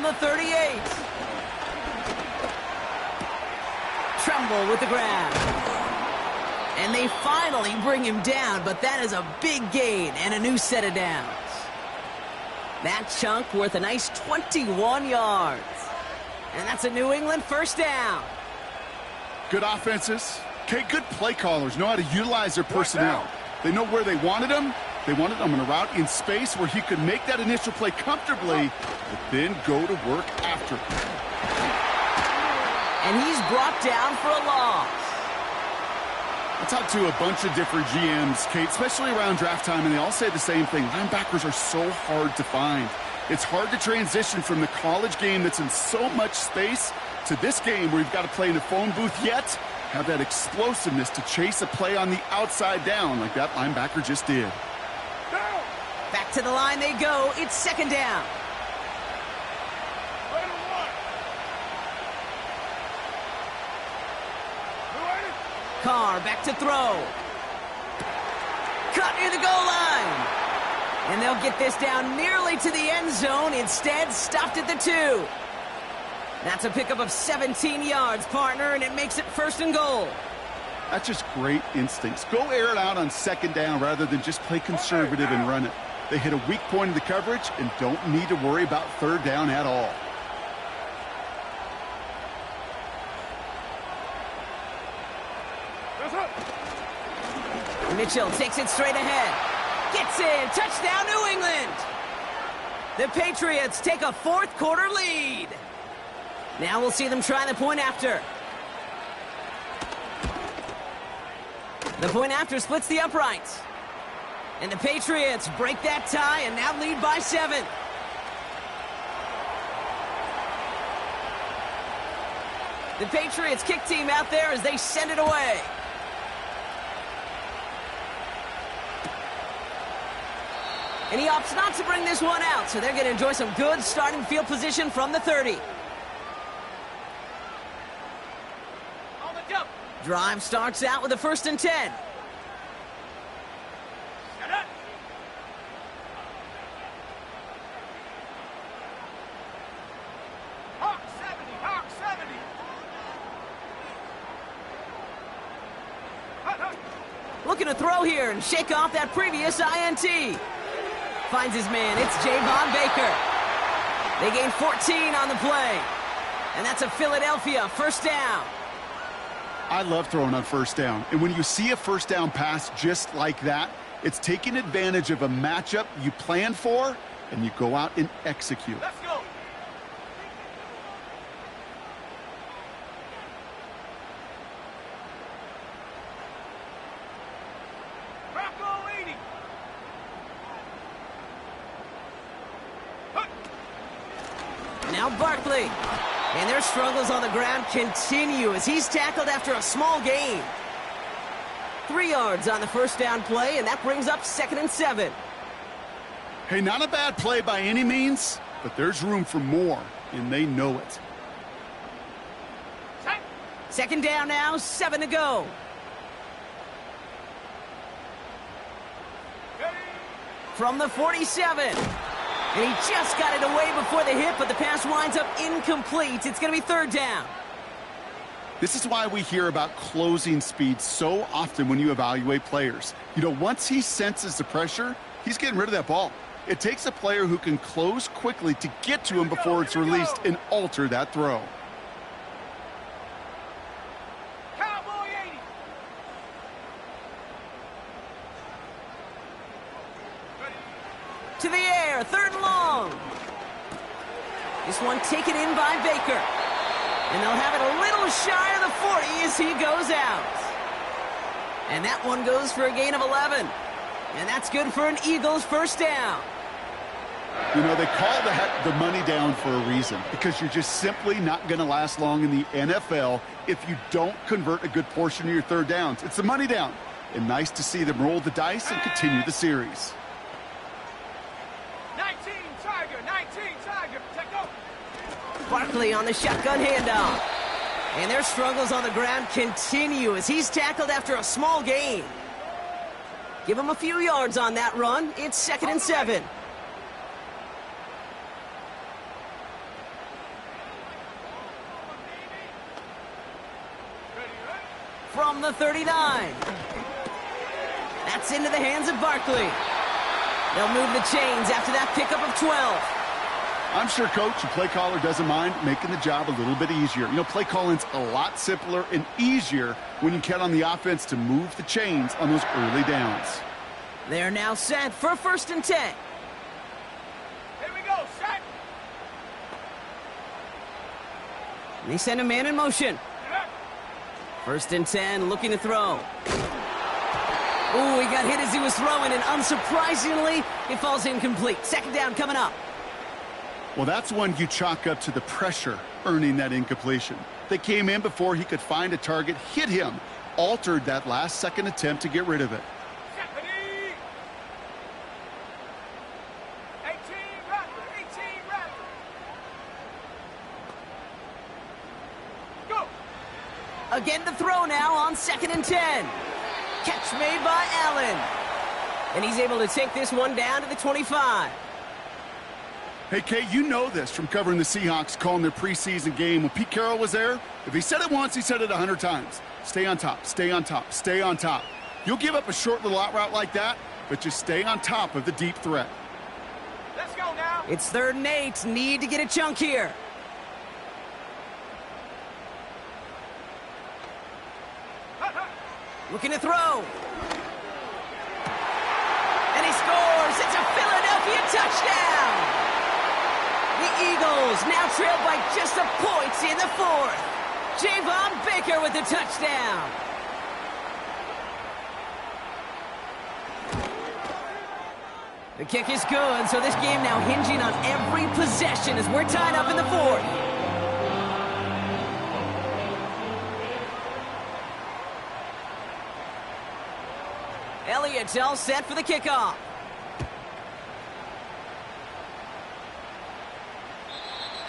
the 38. Tremble with the grab. And they finally bring him down, but that is a big gain and a new set of downs. That chunk worth a nice 21 yards. And that's a New England first down. Good offenses. Okay, good play callers know how to utilize their personnel. They know where they wanted him. They wanted him in a route in space where he could make that initial play comfortably, but then go to work after. And he's brought down for a loss. I talked to a bunch of different GMs, Kate, especially around draft time, and they all say the same thing. Linebackers are so hard to find. It's hard to transition from the college game that's in so much space to this game where you've got to play in a phone booth, yet have that explosiveness to chase a play on the outside down like that linebacker just did. Back to the line they go. It's second down. Carr back to throw. Cut near the goal line. And they'll get this down nearly to the end zone. Instead, stopped at the 2. That's a pickup of 17 yards, partner, and it makes it first and goal. That's just great instincts. Go air it out on second down rather than just play conservative and run it. They hit a weak point in the coverage and don't need to worry about third down at all. Mitchell takes it straight ahead. Gets in. Touchdown, New England. The Patriots take a fourth quarter lead. Now we'll see them try the point after. The point after splits the uprights. And the Patriots break that tie and now lead by 7. The Patriots kick team out there as they send it away. And he opts not to bring this one out, so they're going to enjoy some good starting field position from the 30. On the jump. Drive starts out with a 1st and 10. Set up. Hawk 70, Hawk 70. Hut, hut. Looking to throw here and shake off that previous INT. Finds his man. It's Javon Baker. They gain 14 on the play. And that's a Philadelphia first down. I love throwing on first down. And when you see a first down pass just like that, it's taking advantage of a matchup you plan for, and you go out and execute. Let's go. Bronco 80. Hut. Now Barkley. And their struggles on the ground continue as he's tackled after a small gain. 3 yards on the first down play, and that brings up 2nd and 7. Hey, not a bad play by any means, but there's room for more, and they know it. Set. Second down now, 7 to go. Ready. From the 47. And he just got it away before the hit, but the pass winds up incomplete. It's going to be 3rd down. This is why we hear about closing speed so often when you evaluate players. You know, once he senses the pressure, he's getting rid of that ball. It takes a player who can close quickly to get to him before it's released and alter that throw. Cowboy 80. Ready. To the air, 3rd and long. This one taken in by Baker. And they'll have it a little shy of the 40 as he goes out. And that one goes for a gain of 11. And that's good for an Eagles first down. You know, they call the money down for a reason, because you're just simply not going to last long in the NFL if you don't convert a good portion of your third downs. It's the money down. And nice to see them roll the dice and continue the series. 19 Tiger, 19 Tiger. Check go. Barkley on the shotgun handoff. And their struggles on the ground continue as he's tackled after a small gain. Give him a few yards on that run. It's 2nd and 7. from the 39. That's into the hands of Barkley. They'll move the chains after that pickup of 12. I'm sure coach and play caller doesn't mind making the job a little bit easier. You know, play calling's a lot simpler and easier when you count on the offense to move the chains on those early downs. They're now set for 1st and 10. Here we go, set. They send a man in motion. 1st and 10, looking to throw. Ooh, he got hit as he was throwing, and unsurprisingly, it falls incomplete. 2nd down coming up. Well, that's one you chalk up to the pressure earning that incompletion. They came in before he could find a target, hit him, altered that last-second attempt to get rid of it. 18 Raptor. Go. Again to throw now on 2nd and 10. Catch made by Allen. And he's able to take this one down to the 25. Hey, Kate, you know this from covering the Seahawks, calling their preseason game. When Pete Carroll was there, if he said it once, he said it 100 times. Stay on top, stay on top, stay on top. You'll give up a short little out route like that, but just stay on top of the deep threat. Let's go now. It's 3rd and 8. Need to get a chunk here. Looking to throw. And he scores. It's a Philadelphia touchdown. The Eagles now trail by just a point in the 4th. Javon Baker with the touchdown. The kick is good, so this game now hinging on every possession as we're tied up in the 4th. Elliott's all set for the kickoff.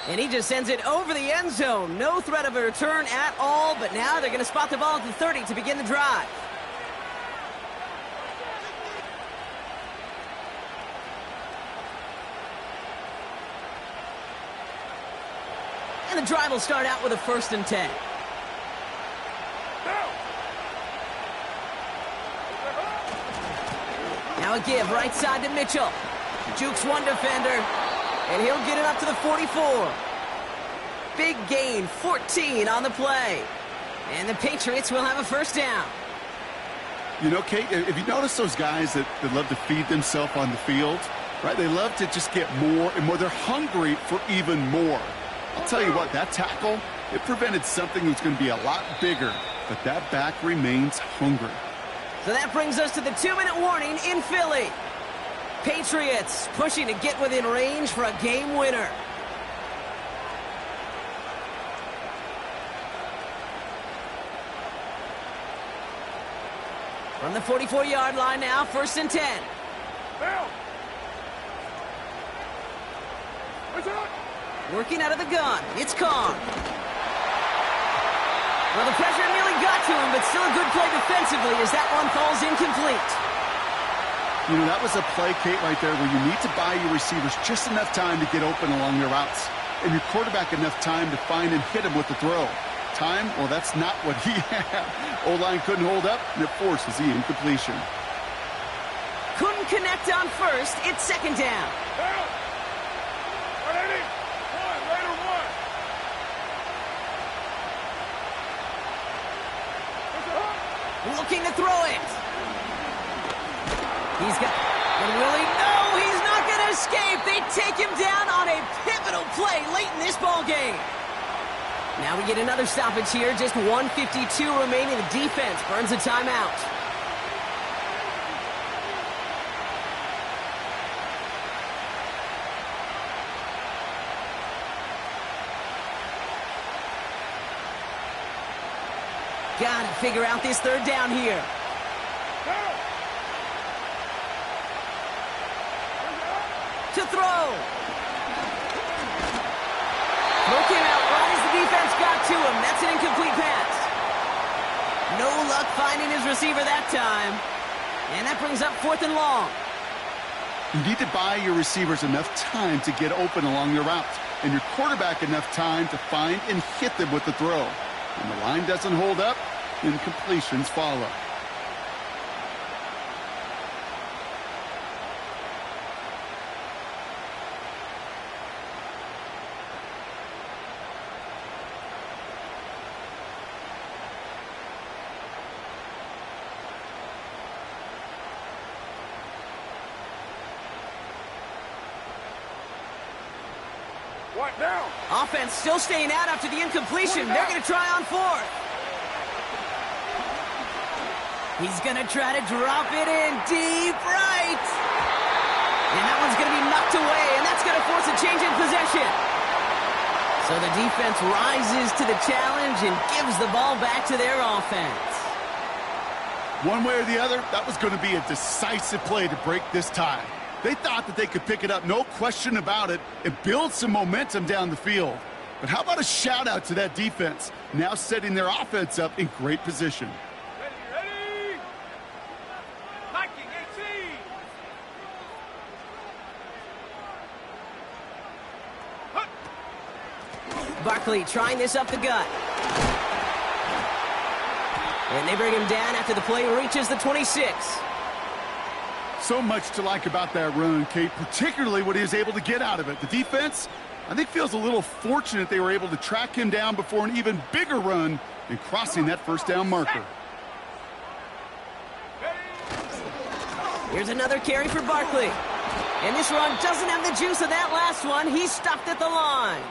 And he just sends it over the end zone. No threat of a return at all, but now they're going to spot the ball at the 30 to begin the drive. And the drive will start out with a 1st and 10. Now a give right side to Mitchell. Jukes one defender. And he'll get it up to the 44. Big gain, 14 on the play. And the Patriots will have a 1st down. You know, Kate, if you notice those guys that love to feed themselves on the field, right? They love to just get more and more. They're hungry for even more. I'll tell you what, that tackle, it prevented something that's going to be a lot bigger. But that back remains hungry. So that brings us to the 2-minute warning in Philly. Patriots pushing to get within range for a game winner. From the 44-yard line now, 1st and 10. Working out of the gun, it's Kong. Well, the pressure nearly got to him, but still a good play defensively as that one falls incomplete. You know, that was a play, Kate, right there where you need to buy your receivers just enough time to get open along their routes. And your quarterback enough time to find and hit him with the throw. Time, well, that's not what he had. O-line couldn't hold up, and it forces the incompletion. Couldn't connect on 1st. It's 2nd down. Looking to throw it. He's got, but will he? No, he's not going to escape. They take him down on a pivotal play late in this ball game. Now we get another stoppage here. Just 1:52 remaining. The defense burns a timeout. Gotta figure out this 3rd down here. To throw. Throw came out right as the defense got to him. That's an incomplete pass. No luck finding his receiver that time. And that brings up 4th and long. You need to buy your receivers enough time to get open along their routes, and your quarterback enough time to find and hit them with the throw. When the line doesn't hold up, Incompletions follow. What now? Offense still staying out after the incompletion. They're going to try on fourth. He's going to try to drop it in deep right. And that one's going to be knocked away, and that's going to force a change in possession. So the defense rises to the challenge and gives the ball back to their offense. One way or the other, that was going to be a decisive play to break this tie. They thought that they could pick it up, no question about it, and build some momentum down the field. But how about a shout-out to that defense, now setting their offense up in great position. Ready? Hiking 18. Barkley trying this up the gut. And they bring him down after the play reaches the 26. So much to like about that run, Kate, particularly what he was able to get out of it. The defense, I think, feels a little fortunate they were able to track him down before an even bigger run and crossing that first down marker. Here's another carry for Barkley. And this run doesn't have the juice of that last one. He stopped at the line.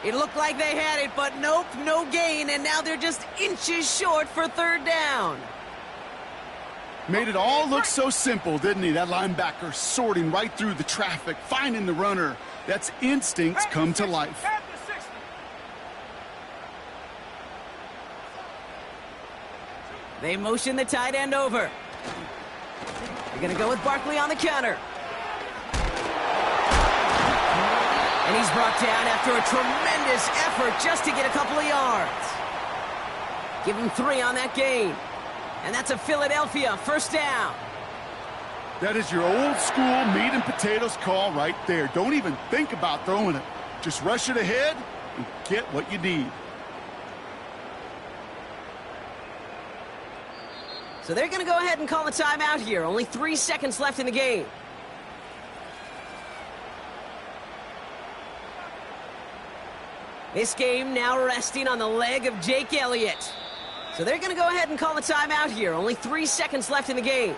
It looked like they had it, but nope, no gain, and now they're just inches short for third down. Made it all look so simple, didn't he? That linebacker sorting right through the traffic, finding the runner. That's instincts come to life. They motion the tight end over. They're going to go with Barkley on the counter. And he's brought down after a tremendous effort just to get a couple of yards. Give him 3 on that gain. And that's a Philadelphia first down. That is your old school meat and potatoes call right there. Don't even think about throwing it. Just rush it ahead and get what you need. So they're going to go ahead and call a timeout here. Only 3 seconds left in the game. This game now resting on the leg of Jake Elliott. So they're going to go ahead and call a timeout here. Only 3 seconds left in the game.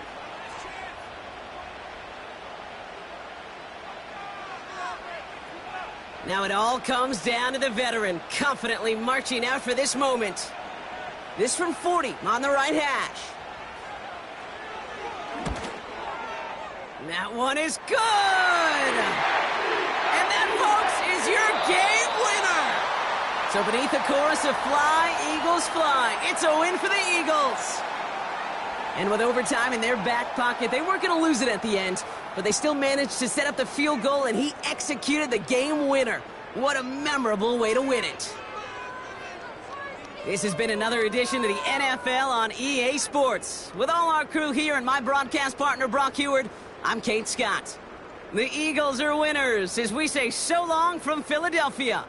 Now it all comes down to the veteran, confidently marching out for this moment. This from 40 on the right hash. And that one is good! And that, folks, is your game winner! So beneath a chorus of fly, Eagles fly. It's a win for the Eagles. And with overtime in their back pocket, they weren't going to lose it at the end, but they still managed to set up the field goal, and he executed the game winner. What a memorable way to win it. This has been another edition of the NFL on EA Sports. With all our crew here and my broadcast partner, Brock Heward, I'm Kate Scott. The Eagles are winners as we say so long from Philadelphia.